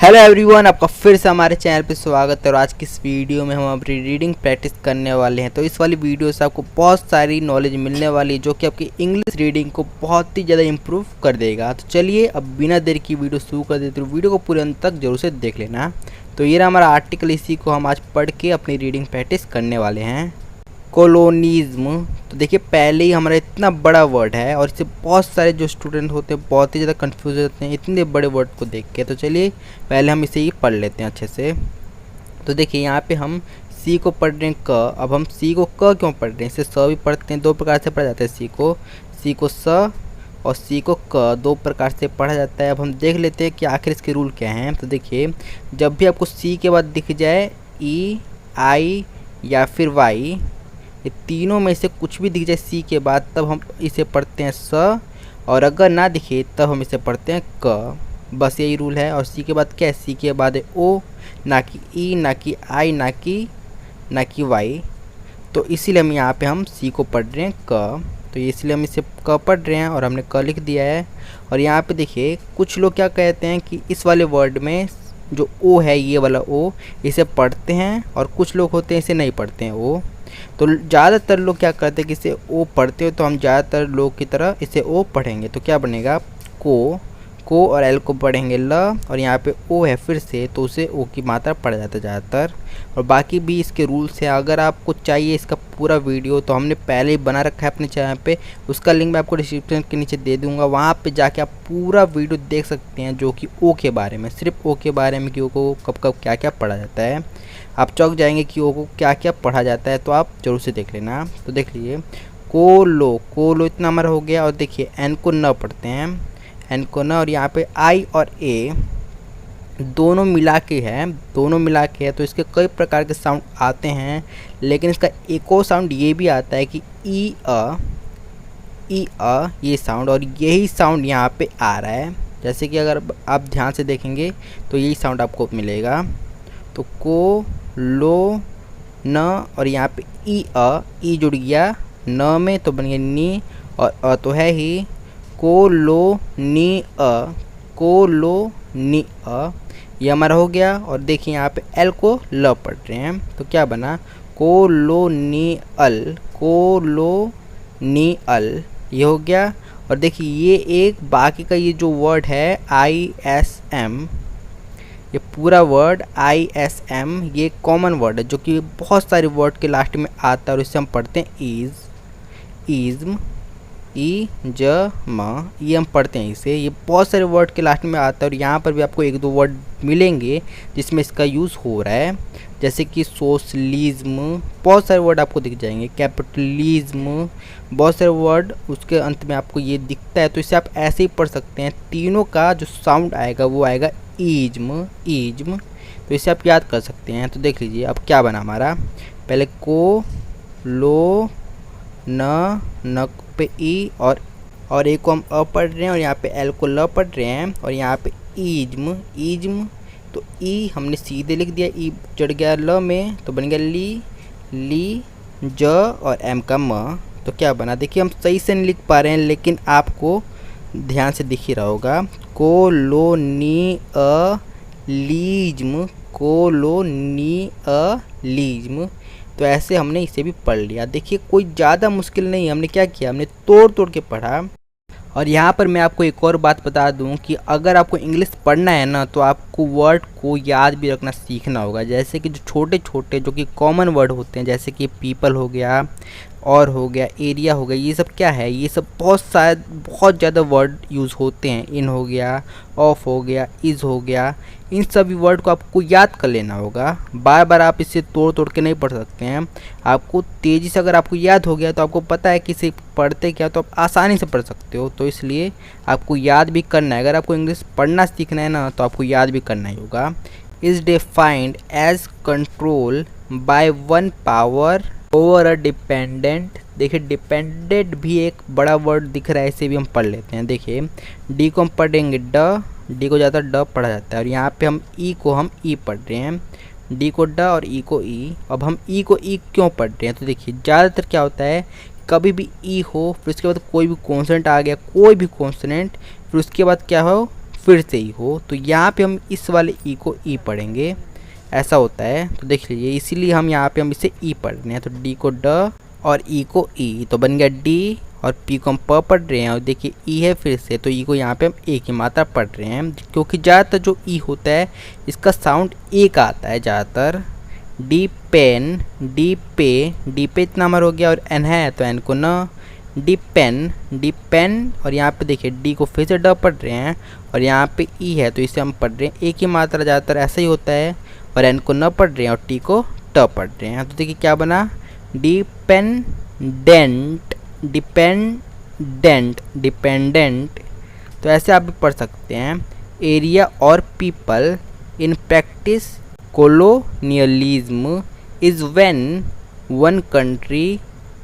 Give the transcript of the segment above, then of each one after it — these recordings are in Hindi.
हेलो एवरीवन, आपका फिर से हमारे चैनल पे स्वागत है। और आज की इस वीडियो में हम अपनी रीडिंग प्रैक्टिस करने वाले हैं। तो इस वाली वीडियो से आपको बहुत सारी नॉलेज मिलने वाली है जो कि आपकी इंग्लिश रीडिंग को बहुत ही ज़्यादा इंप्रूव कर देगा। तो चलिए अब बिना देर की वीडियो शुरू कर देते, तो वीडियो को पूरे अंत तक जरूर से देख लेना। तो ये रहा हमारा आर्टिकल, इसी को हम आज पढ़ के अपनी रीडिंग प्रैक्टिस करने वाले हैं। कोलोनिज्म। तो देखिए पहले ही हमारा इतना बड़ा वर्ड है और इससे बहुत सारे जो स्टूडेंट होते हैं बहुत ही ज़्यादा कंफ्यूज होते हैं इतने बड़े वर्ड को देख के। तो चलिए पहले हम इसे ही पढ़ लेते हैं अच्छे से। तो देखिए यहाँ पे हम सी को पढ़ रहे हैं क। अब हम सी को क क्यों पढ़ रहे हैं, इससे स भी पढ़ते हैं। दो प्रकार से पढ़ा जाता है सी को स और सी को क, दो प्रकार से पढ़ा जाता है। अब हम देख लेते हैं कि आखिर इसके रूल क्या हैं। तो देखिए जब भी आपको सी के बाद दिख जाए ई, आई या फिर वाई, ये तीनों में से कुछ भी दिख जाए सी के बाद, तब हम इसे पढ़ते हैं स। और अगर ना दिखे तब हम इसे पढ़ते हैं क। बस यही रूल है। और सी के बाद क्या है, सी के बाद है ओ, ना कि ई, ना कि आई, ना कि वाई। तो इसीलिए हम यहाँ पे हम सी को पढ़ रहे हैं क। तो इसलिए हम इसे क पढ़ रहे हैं और हमने क लिख दिया है। और यहाँ पे देखिए कुछ लोग क्या कहते हैं कि इस वाले वर्ड में जो ओ है, ये वाला ओ, इसे पढ़ते हैं, और कुछ लोग होते हैं इसे नहीं पढ़ते हैं ओ। तो ज़्यादातर लोग क्या करते हैं कि इसे ओ पढ़ते हो, तो हम ज़्यादातर लोग की तरह इसे ओ पढ़ेंगे। तो क्या बनेगा, को और एल को पढ़ेंगे ल, और यहाँ पे ओ है फिर से, तो उसे ओ की मात्रा पड़ जाता है ज़्यादातर। और बाकी भी इसके रूल्स हैं। अगर आपको चाहिए इसका पूरा वीडियो तो हमने पहले ही बना रखा है अपने चैनल पे, उसका लिंक मैं आपको डिस्क्रिप्शन के नीचे दे दूंगा। वहाँ पे जाके आप पूरा वीडियो देख सकते हैं जो कि ओ के बारे में, सिर्फ ओ के बारे में कि ओ को कब कब क्या क्या पढ़ा जाता है। आप चौंक जाएंगे कि ओ को क्या क्या पढ़ा जाता है, तो आप जरूर से देख लेना। तो देख लीजिए कोलो इतना हमारा हो गया। और देखिए एन को न पढ़ते हैं, एन को न। और यहाँ पे आई और ए दोनों मिला के है, तो इसके कई प्रकार के साउंड आते हैं। लेकिन इसका एक और साउंड ये भी आता है कि ई अ, ये साउंड, और यही साउंड यहाँ पे आ रहा है। जैसे कि अगर आप ध्यान से देखेंगे तो यही साउंड आपको मिलेगा। तो को लो न, और यहाँ पे ई जुड़ गया न में, तो बन गया नी, और अ तो है ही। को लो नी अ, ये हमारा हो गया। और देखिए यहाँ पे एल को ल पढ़ रहे हैं, तो क्या बना, कोलोनियल, ये हो गया। और देखिए ये एक बाकी का ये जो वर्ड है ISM, ये पूरा वर्ड ISM, ये कॉमन वर्ड है जो कि बहुत सारे वर्ड के लास्ट में आता है, और इससे हम पढ़ते हैं इज़्म, ये हम पढ़ते हैं इसे। ये बहुत सारे वर्ड के लास्ट में आता है, और यहाँ पर भी आपको एक दो वर्ड मिलेंगे जिसमें इसका यूज़ हो रहा है। जैसे कि सोशलिज्म, बहुत सारे वर्ड आपको दिख जाएंगे, कैपिटलिज्म, बहुत सारे वर्ड उसके अंत में आपको ये दिखता है। तो इसे आप ऐसे ही पढ़ सकते हैं। तीनों का जो साउंड आएगा वो आएगा इज्म। तो इसे आप याद कर सकते हैं। तो देख लीजिए अब क्या बना हमारा, पहले को लो न पे ई, और ए को हम अ पढ़ रहे हैं, और यहाँ पे एल को ल पढ़ रहे हैं, और यहाँ पे इज्म, तो ई हमने सीधे लिख दिया, ई चढ़ गया ल में, तो बन गया ली ज और एम का म। तो क्या बना, देखिए हम सही से नहीं लिख पा रहे हैं, लेकिन आपको ध्यान से दिख ही रहा होगा, कोलोनियलिज्म। तो ऐसे हमने इसे भी पढ़ लिया। देखिए कोई ज़्यादा मुश्किल नहीं, हमने क्या किया, हमने तोड़ के पढ़ा। और यहाँ पर मैं आपको एक और बात बता दूँ कि अगर आपको इंग्लिश पढ़ना है ना, तो आपको वर्ड को याद भी रखना सीखना होगा। जैसे कि जो छोटे छोटे जो कि कॉमन वर्ड होते हैं, जैसे कि पीपल हो गया, और हो गया, एरिया हो गया, ये सब क्या है, ये सब बहुत ज़्यादा वर्ड यूज़ होते हैं। इन हो गया, ऑफ हो गया, इज़ हो गया, इन सभी वर्ड को आपको याद कर लेना होगा। बार बार आप इसे तोड़ के नहीं पढ़ सकते हैं। आपको तेज़ी से अगर आपको याद हो गया तो आपको पता है कि इसे पढ़ते क्या, तो आप आसानी से पढ़ सकते हो। तो इसलिए आपको याद भी करना है। अगर आपको इंग्लिश पढ़ना सीखना है ना, तो आपको याद भी करना ही होगा। Is defined as control by one power over a dependent. देखिए डिपेंडेंट भी एक बड़ा वर्ड दिख रहा है, इसे भी हम पढ़ लेते हैं। देखिए डी को हम पढ़ेंगे डी को ज़्यादा ड पढ़ा जाता है, और यहाँ पे हम ई को हम ई पढ़ रहे हैं, डी को ड और ई को ई। अब हम ई को ई क्यों पढ़ रहे हैं, तो देखिए ज़्यादातर क्या होता है, कभी भी ई हो, फिर उसके बाद कोई भी कॉन्सोनेंट आ गया, कोई भी कॉन्सोनेंट, फिर उसके बाद क्या हो, फिर से ई हो, तो यहाँ पे हम इस वाले ई को ई पढ़ेंगे, ऐसा होता है। तो देख लीजिए, इसीलिए हम यहाँ पे हम इसे ई पढ़ रहे हैं। तो डी को ड और ई को ई, तो बन गया डी, और पी को हम प पढ़ रहे हैं, और देखिए ई है फिर से, तो ई को यहाँ पे हम ए की मात्रा पढ़ रहे हैं, क्योंकि ज़्यादातर जो ई होता है इसका साउंड ए का आता है ज़्यादातर। डी पेन, डी पे इतना नंबर हो गया, और एन है तो एन को न, डी पेन, और यहाँ पे देखिए डी को फिर से ड पढ़ रहे हैं, और यहाँ पे ई है तो इसे हम पढ़ रहे हैं ए की मात्रा, ज़्यादातर ऐसा ही होता है, और एन को न पढ़ रहे हैं और टी को ट पढ़ रहे हैं। तो देखिए क्या बना, डिपेंडेंट। तो ऐसे आप भी पढ़ सकते हैं। एरिया और people in practice colonialism is when one country.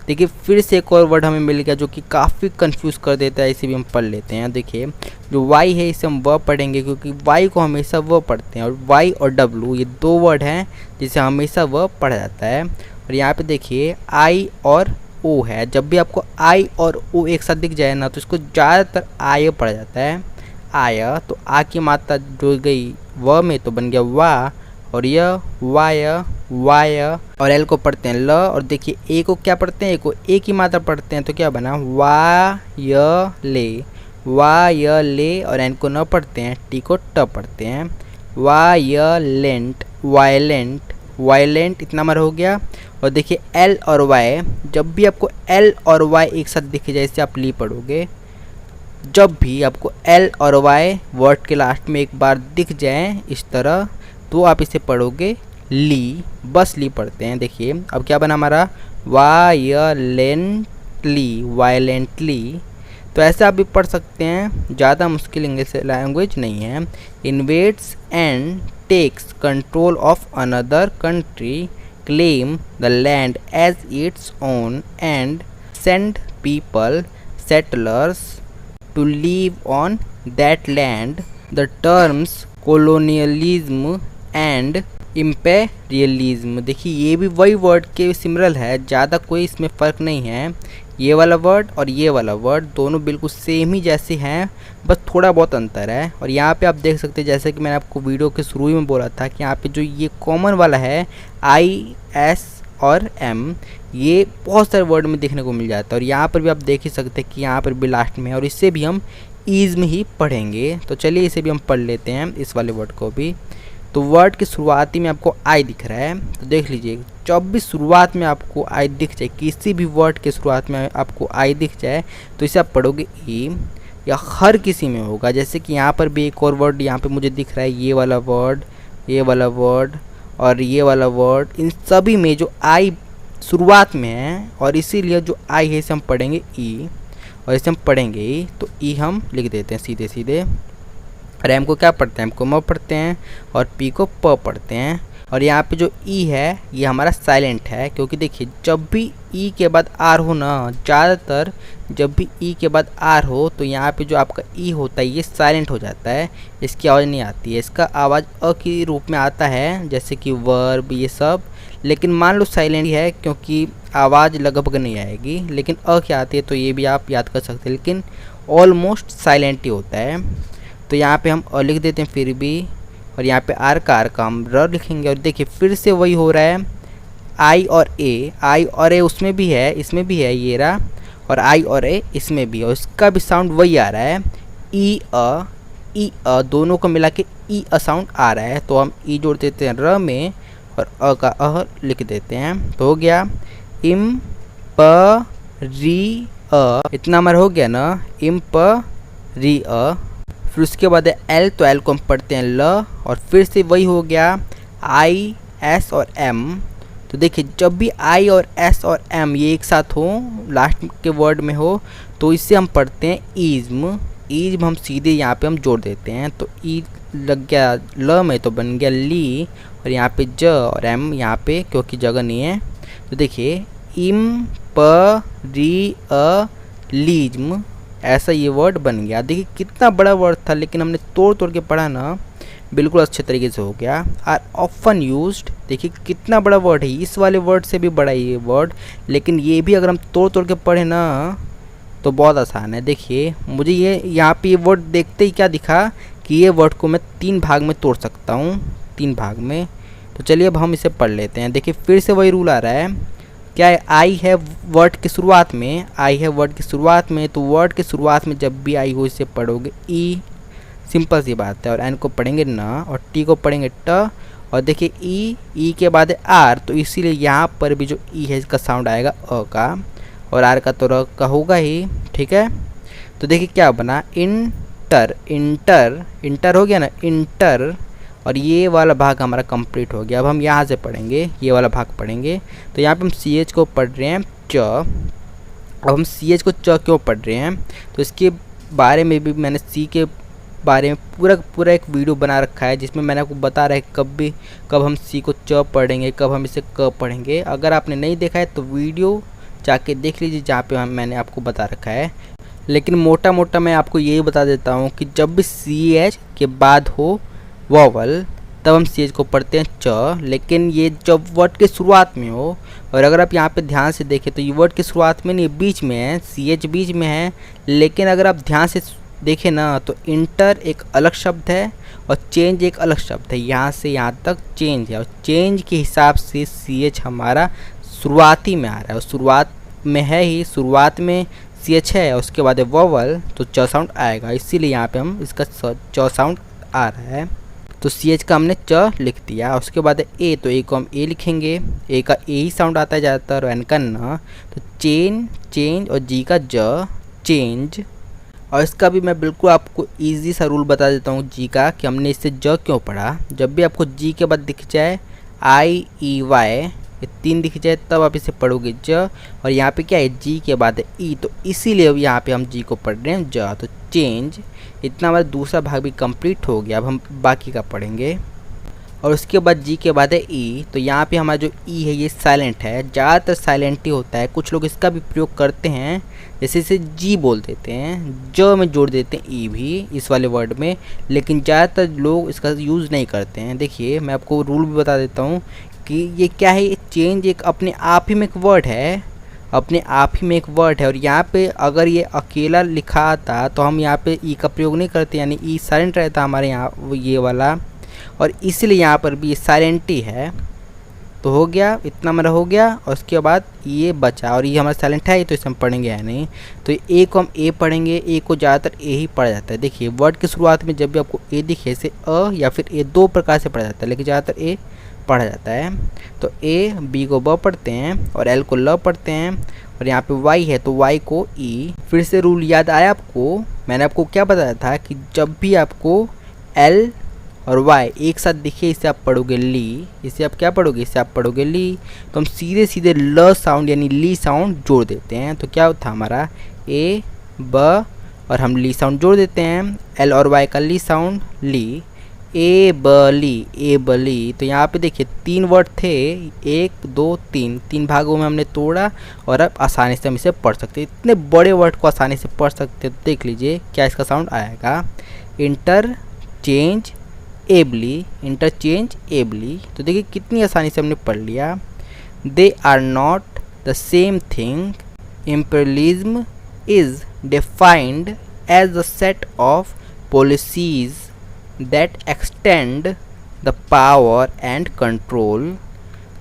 देखिए फिर से एक और वर्ड हमें मिल गया जो कि काफ़ी कंफ्यूज कर देता है, इसे भी हम पढ़ लेते हैं। देखिए जो वाई है इसे हम व पढ़ेंगे, क्योंकि वाई को हमेशा व पढ़ते हैं, और वाई और डब्लू ये दो वर्ड हैं जिसे हमेशा व पढ़ा जाता है। और यहाँ पे देखिए आई और ओ है, जब भी आपको आई और ओ एक साथ दिख जाए ना तो इसको ज़्यादातर आय पढ़ा जाता है, आय। तो आ की मात्रा जो गई व में तो बन गया वा, और यह वाय, और एल को पढ़ते हैं ल, और देखिए ए को क्या पढ़ते हैं, ए को ए की मात्रा पढ़ते हैं, तो क्या बना वाय ले, और एन को न पढ़ते हैं, टी को ट पढ़ते हैं, वायलेंट इतना नंबर हो गया। और देखिए एल और वाई, जब भी आपको एल और वाई एक साथ दिखे जाए इसे आप ली पढ़ोगे। जब भी आपको एल और वाई वर्ड के लास्ट में एक बार दिख जाए इस तरह, तो आप इसे पढ़ोगे ली, बस ली पढ़ते हैं। देखिए अब क्या बना हमारा, वायलेंटली। तो ऐसे आप भी पढ़ सकते हैं, ज़्यादा मुश्किल इंग्लिश लैंग्वेज नहीं है। Invades and takes control of another country, claim the land as its own and send people settlers to live on that land. The terms colonialism and imperialism, देखिए ये भी वही वर्ड के सिमिलर है, ज़्यादा कोई इसमें फ़र्क नहीं है। ये वाला वर्ड और ये वाला वर्ड दोनों बिल्कुल सेम ही जैसे हैं, बस थोड़ा बहुत अंतर है। और यहाँ पे आप देख सकते हैं, जैसे कि मैंने आपको वीडियो के शुरू में बोला था कि यहाँ पे जो ये कॉमन वाला है आई, एस और एम, ये बहुत सारे वर्ड में देखने को मिल जाता है। और यहाँ पर भी आप देख ही सकते हैं कि यहाँ पर भी लास्ट में है, और इससे भी हम ईज में ही पढ़ेंगे। तो चलिए इसे भी हम पढ़ लेते हैं, इस वाले वर्ड को भी। तो वर्ड की शुरुआती में आपको आई दिख रहा है, तो देख लीजिए जब भी शुरुआत में आपको आई दिख जाए, किसी भी वर्ड के शुरुआत में आपको आई दिख जाए तो इसे आप पढ़ोगे ई, या हर किसी में होगा। जैसे कि यहाँ पर भी एक और वर्ड यहाँ पे मुझे दिख रहा है, ये वाला वर्ड और ये वाला वर्ड, इन सभी में जो आई शुरुआत में है, और इसीलिए जो आई है इसे हम पढ़ेंगे ई, और इसे हम पढ़ेंगे ई, तो ई हम लिख देते हैं सीधे सीधे। और एम को क्या पढ़ते हैं, एम को म पढ़ते हैं, और पी को प पढ़ते हैं। और यहाँ पे जो ई है ये हमारा साइलेंट है, क्योंकि देखिए जब भी ई के बाद आर हो ना, ज़्यादातर जब भी ई के बाद आर हो तो यहाँ पे जो आपका ई होता है ये साइलेंट हो जाता है, इसकी आवाज़ नहीं आती है। इसका आवाज़ अ के रूप में आता है, जैसे कि वर्ब ये सब, लेकिन मान लो साइलेंट है क्योंकि आवाज़ लगभग नहीं आएगी, लेकिन अ क्या आती है तो ये भी आप याद कर सकते हैं, लेकिन ऑलमोस्ट साइलेंट ही होता है। तो यहाँ पे हम अ लिख देते हैं फिर भी, और यहाँ पे आर का हम र लिखेंगे। और देखिए फिर से वही हो रहा है, आई और ए उसमें भी है, इसमें भी है ये रहा, और आई और ए इसमें भी है, और इसका भी साउंड वही आ रहा है, ई अ दोनों को मिला के ई अ साउंड आ रहा है। तो हम ई जोड़ देते हैं र में, और अ का अह लिख देते हैं, तो हो गया इम प री अ, इतना हमारा हो गया ना, इम प री अ। फिर उसके बाद है एल, तो एल को हम पढ़ते हैं ल, और फिर से वही हो गया आई, एस और एम। तो देखिए जब भी आई और एस और एम ये एक साथ हो, लास्ट के वर्ड में हो, तो इससे हम पढ़ते हैं ईज्म हम सीधे यहाँ पे हम जोड़ देते हैं। तो ई लग गया ल में तो बन गया ली, और यहाँ पे ज और एम यहाँ पे क्योंकि जगह नहीं है, तो देखिए इम प री अ लीज्म, ऐसा ये वर्ड बन गया। देखिए कितना बड़ा वर्ड था, लेकिन हमने तोड़ तोड़ के पढ़ा ना, बिल्कुल अच्छे तरीके से हो गया। आर ऑफन यूज्ड, देखिए कितना बड़ा वर्ड है, इस वाले वर्ड से भी बड़ा है ये वर्ड, लेकिन ये भी अगर हम तोड़ तोड़ के पढ़े ना तो बहुत आसान है। देखिए मुझे ये यहाँ पे ये वर्ड देखते ही क्या दिखा कि ये वर्ड को मैं 3 भाग में तोड़ सकता हूँ, 3 भाग में। तो चलिए अब हम इसे पढ़ लेते हैं। देखिए फिर से वही रूल आ रहा है, क्या है, आई है वर्ड की शुरुआत में, आई है वर्ड की शुरुआत में, तो वर्ड की शुरुआत में जब भी आई हो इसे पढ़ोगे ई, सिंपल सी बात है। और एन को पढ़ेंगे न, और टी को पढ़ेंगे ट, और देखिए ई के बाद है आर, तो इसीलिए यहाँ पर भी जो ई है इसका साउंड आएगा अ का, और आर का तो र का होगा ही, ठीक है। तो देखिए क्या बना, इंटर, इंटर, इंटर हो गया ना, इंटर, और ये वाला भाग हमारा कंप्लीट हो गया। अब हम यहाँ से पढ़ेंगे, ये वाला भाग पढ़ेंगे। तो यहाँ पे हम सी एच को पढ़ रहे हैं च। अब हम सी एच को च क्यों पढ़ रहे हैं, तो इसके बारे में भी मैंने सी के बारे में पूरा एक वीडियो बना रखा है, जिसमें मैंने आपको बता रहा है कब हम सी को च पढ़ेंगे, कब हम इसे क पढ़ेंगे। अगर आपने नहीं देखा है तो वीडियो जाके देख लीजिए, जहाँ पे मैंने आपको बता रखा है। लेकिन मोटा मोटा मैं आपको यही बता देता हूँ कि जब भी सी एच के बाद हो वॉवल, तब हम सी एच को पढ़ते हैं च। लेकिन ये जब वर्ड के शुरुआत में हो, और अगर आप यहाँ पे ध्यान से देखें तो ये वर्ड के शुरुआत में नहीं, बीच में है, सी एच बीच में है। लेकिन अगर आप ध्यान से देखें ना, तो इंटर एक अलग शब्द है और चेंज एक अलग शब्द है। यहाँ से यहाँ तक चेंज है, और चेंज के हिसाब से सी एच हमारा शुरुआती में आ रहा है, और शुरुआत में है ही, शुरुआत में सी एच है, उसके बाद है वॉवल, तो च साउंड आएगा। इसीलिए यहाँ पे हम इसका च साउंड आ रहा है। तो सी एच का हमने च लिख दिया। उसके बाद है ए, तो ए को हम ए लिखेंगे, ए का ए ही साउंड आता है ज़्यादातर, और एन का न, तो चेन, चेंज, और जी का ज, चेंज। और इसका भी मैं बिल्कुल आपको इजी सा रूल बता देता हूँ जी का, कि हमने इससे ज क्यों पढ़ा। जब भी आपको जी के बाद दिख जाए आई ई वाई, ये 3 दिख जाए, तब आप इसे पढ़ोगे ज। और यहाँ पे क्या है, जी के बाद है ई, तो इसीलिए यहाँ पे हम जी को पढ़ रहे हैं ज। तो चेंज, इतना हमारा दूसरा भाग भी कंप्लीट हो गया। अब हम बाकी का पढ़ेंगे। और उसके बाद जी के बाद है ई, तो यहाँ पे हमारा जो ई है ये साइलेंट है, ज़्यादातर साइलेंट ही होता है। कुछ लोग इसका भी प्रयोग करते हैं, जैसे इसे जी बोल देते हैं, ज में जोड़ देते हैं ई भी इस वाले वर्ड में, लेकिन ज़्यादातर लोग इसका यूज़ नहीं करते हैं। देखिए मैं आपको रूल भी बता देता हूँ कि ये क्या है, चेंज एक अपने आप ही में एक वर्ड है, अपने आप ही में एक वर्ड है। और यहाँ पे अगर ये अकेला लिखा आता तो हम यहाँ पे ई का प्रयोग नहीं करते, यानी ई साइलेंट रहता हमारे यहाँ ये वाला, और इसलिए यहाँ पर भी साइलेंट ही है। तो हो गया, इतना मेरा हो गया। और उसके बाद ये बचा, और ये हमारा साइलेंट है, तो इसे हम पढ़ेंगे या नहीं। तो ए को हम ए पढ़ेंगे, ए को ज़्यादातर ए ही पढ़ा जाता है। देखिए वर्ड की शुरुआत में जब भी आपको ए दिखे, इसे अ या फिर ए, 2 प्रकार से पढ़ा जाता है, लेकिन ज़्यादातर ए पढ़ा जाता है। तो ए, बी को ब पढ़ते हैं, और एल को ल पढ़ते हैं, और यहाँ पे वाई है तो वाई को ई। फिर से रूल याद आया आपको, मैंने आपको क्या बताया था कि जब भी आपको एल और वाई एक साथ दिखे, इसे आप पढ़ोगे ली, इसे आप क्या पढ़ोगे, इसे आप पढ़ोगे ली। तो हम सीधे सीधे ल साउंड यानी ली साउंड जोड़ देते हैं। तो क्या होता है हमारा ए ब, और हम ली साउंड जोड़ देते हैं, एल और वाई का ली साउंड ली, ए बली, ए बली। तो यहाँ पे देखिए 3 वर्ड थे, 1 2 3, 3 भागों में हमने तोड़ा, और अब आसानी से हम इसे पढ़ सकते हैं। इतने बड़े वर्ड को आसानी से पढ़ सकते हैं। तो देख लीजिए क्या इसका साउंड आएगा, interchangeably, interchangeably. तो देखिए कितनी आसानी से हमने पढ़ लिया। They are not the same thing, imperialism is defined as the set of policies that extend the power and control.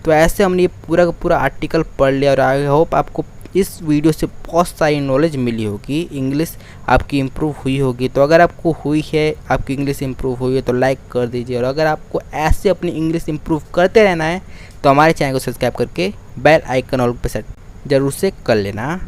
तो ऐसे हमने ये पूरा का पूरा आर्टिकल पढ़ लिया, और आई होप आपको इस वीडियो से बहुत सारी नॉलेज मिली होगी, इंग्लिश आपकी इम्प्रूव हुई होगी। तो अगर आपको हुई है, आपकी इंग्लिश इम्प्रूव हुई है, तो लाइक कर दीजिए। और अगर आपको ऐसे अपनी इंग्लिश इम्प्रूव करते रहना है, तो हमारे चैनल को सब्सक्राइब करके बेल आइकन ऑल पे सेट जरूर से कर लेना।